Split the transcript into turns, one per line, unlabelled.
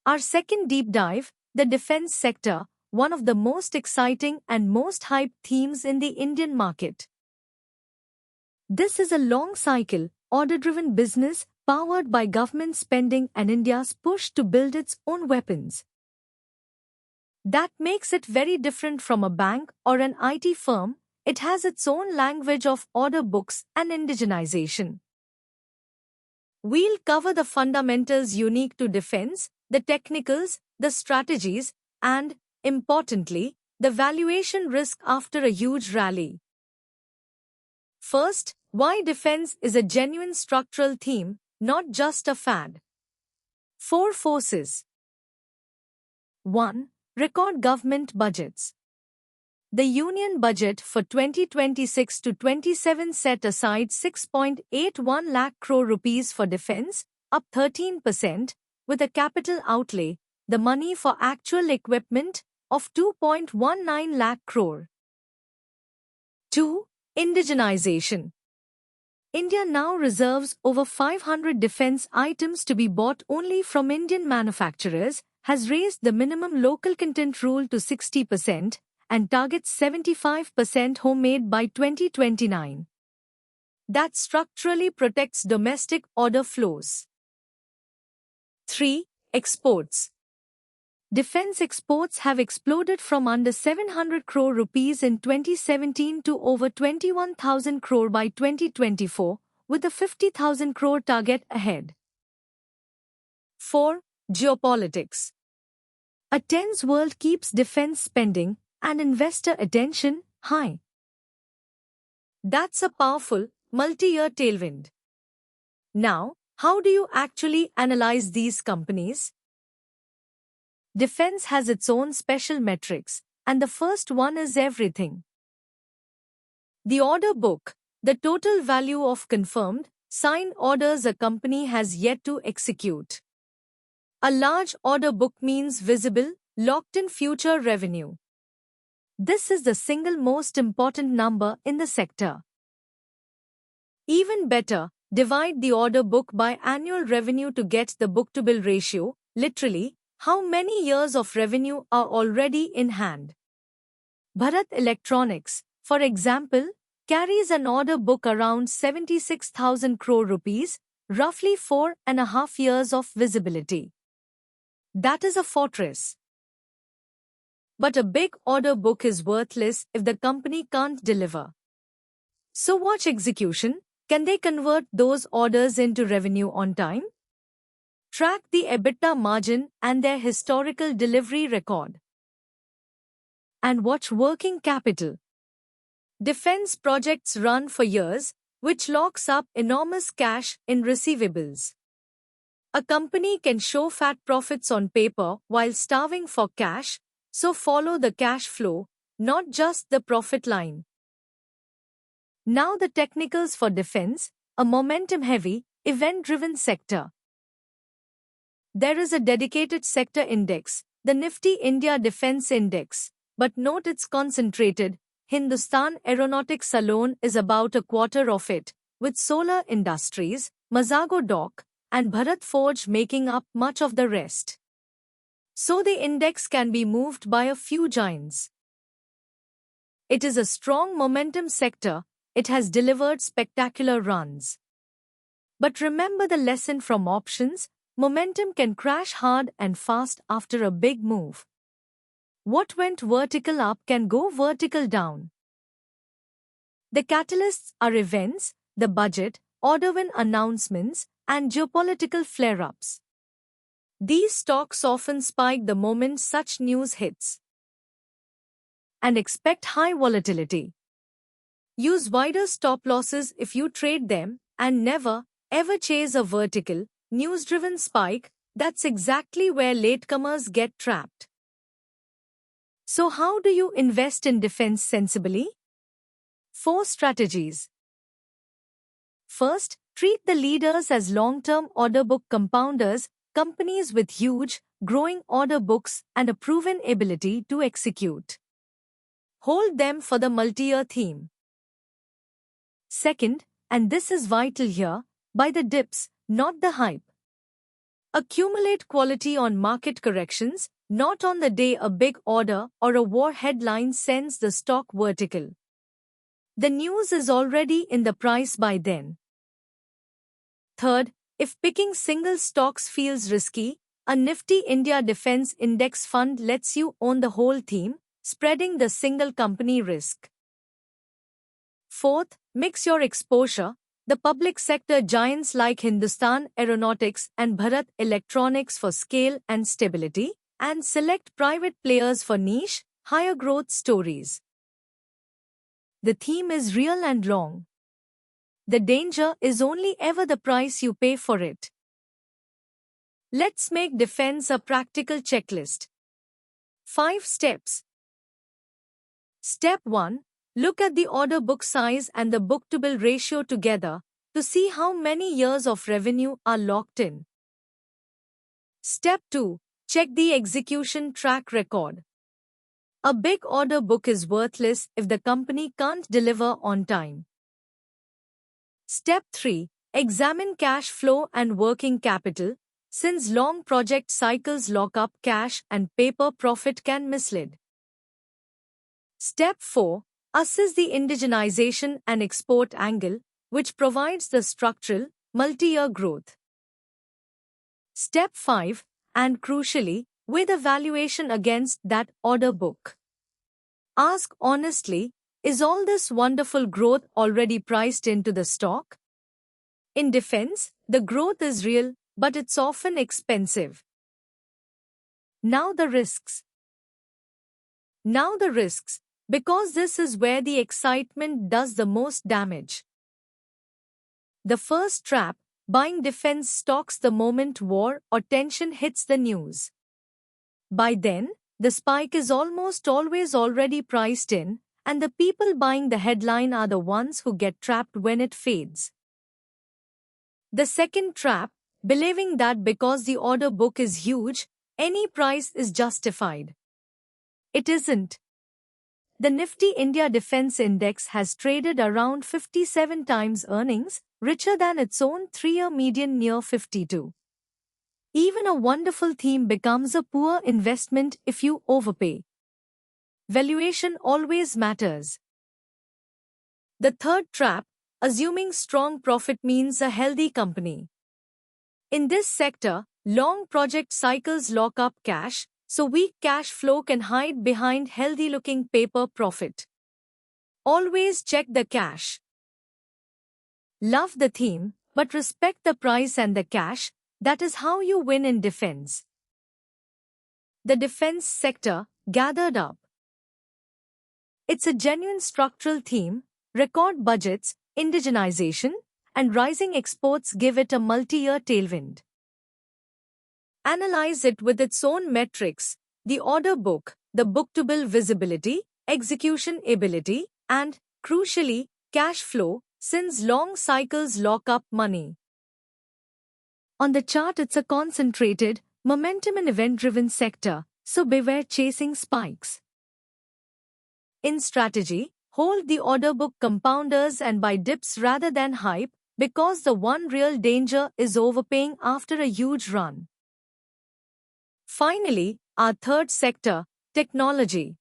Our second deep dive, the defense sector, one of the most exciting and most hyped themes in the Indian market. This is a long cycle, order-driven business powered by government spending and India's push to build its own weapons. That makes it very different from a bank or an IT firm. It has its own language of order books and indigenization. We'll cover the fundamentals unique to defense, the technicals, the strategies, and, importantly, the valuation risk after a huge rally. First, why defense is a genuine structural theme, not just a fad. 4 forces. 1. Record government budgets. The Union Budget for 2026 to 27 set aside 6.81 lakh crore rupees for defense, up 13%, with a capital outlay, the money for actual equipment, of 2.19 lakh crore. 2. Indigenization. India now reserves over 500 defense items to be bought only from Indian manufacturers, has raised the minimum local content rule to 60%, and targets 75% homemade by 2029. That structurally protects domestic order flows. 3. Exports. Defense exports have exploded from under 700 crore rupees in 2017 to over 21,000 crore by 2024, with a 50,000 crore target ahead. 4. Geopolitics. A tense world keeps defense spending and investor attention high. That's a powerful, multi-year tailwind. Now, how do you actually analyze these companies? Defense has its own special metrics, and the first one is everything. The order book, the total value of confirmed, signed orders a company has yet to execute. A large order book means visible, locked-in future revenue. This is the single most important number in the sector. Even better, divide the order book by annual revenue to get the book-to-bill ratio, literally, how many years of revenue are already in hand. Bharat Electronics, for example, carries an order book around 76,000 crore rupees, roughly 4.5 years of visibility. That is a fortress. But a big order book is worthless if the company can't deliver. So watch execution. Can they convert those orders into revenue on time? Track the EBITDA margin and their historical delivery record. And watch working capital. Defense projects run for years, which locks up enormous cash in receivables. A company can show fat profits on paper while starving for cash, so follow the cash flow, not just the profit line. Now the technicals for defense, a momentum-heavy, event-driven sector. There is a dedicated sector index, the Nifty India Defense Index, but note it's concentrated. Hindustan Aeronautics alone is about a quarter of it, with Solar Industries, Mazago Dock, and Bharat Forge making up much of the rest. So the index can be moved by a few giants. It is a strong momentum sector. It has delivered spectacular runs. But remember the lesson from options, momentum can crash hard and fast after a big move. What went vertical up can go vertical down. The catalysts are events, the budget, order win announcements, and geopolitical flare-ups. These stocks often spike the moment such news hits. And expect high volatility. Use wider stop losses if you trade them, and never, ever chase a vertical, news-driven spike. That's exactly where latecomers get trapped. So how do you invest in defense sensibly? 4 strategies. First, treat the leaders as long-term order book compounders, companies with huge, growing order books and a proven ability to execute. Hold them for the multi-year theme. Second, and this is vital here, buy the dips, not the hype. Accumulate quality on market corrections, not on the day a big order or a war headline sends the stock vertical. The news is already in the price by then. Third, if picking single stocks feels risky, a Nifty India Defence Index Fund lets you own the whole theme, spreading the single company risk. Fourth, mix your exposure. The public sector giants like Hindustan Aeronautics and Bharat Electronics for scale and stability, and select private players for niche, higher growth stories. The theme is real and long. The danger is only ever the price you pay for it. Let's make defense a practical checklist. 5 steps. Step 1. Look at the order book size and the book-to-bill ratio together to see how many years of revenue are locked in. Step 2. Check the execution track record. A big order book is worthless if the company can't deliver on time. Step 3. Examine cash flow and working capital, since long project cycles lock up cash and paper profit can mislead. Step 4. Assess the indigenization and export angle, which provides the structural, multi-year growth. Step 5. And crucially, weigh the valuation against that order book. Ask honestly, is all this wonderful growth already priced into the stock? In defense, the growth is real, but it's often expensive. Now the risks. Because this is where the excitement does the most damage. The first trap, buying defense stocks the moment war or tension hits the news. By then, the spike is almost always already priced in, and the people buying the headline are the ones who get trapped when it fades. The second trap, believing that because the order book is huge, any price is justified. It isn't. The Nifty India Defence Index has traded around 57 times earnings, richer than its own 3-year median near 52. Even a wonderful theme becomes a poor investment if you overpay. Valuation always matters. The third trap, assuming strong profit means a healthy company. In this sector, long project cycles lock up cash, so weak cash flow can hide behind healthy-looking paper profit. Always check the cash. Love the theme, but respect the price and the cash. That is how you win in defense. The defense sector, gathered up. It's a genuine structural theme. Record budgets, indigenization, and rising exports give it a multi-year tailwind. Analyze it with its own metrics, the order book, the book-to-bill visibility, execution ability, and, crucially, cash flow, since long cycles lock up money. On the chart, it's a concentrated, momentum and event-driven sector, so beware chasing spikes. In strategy, hold the order book compounders and buy dips rather than hype, because the one real danger is overpaying after a huge run. Finally, our third sector, technology.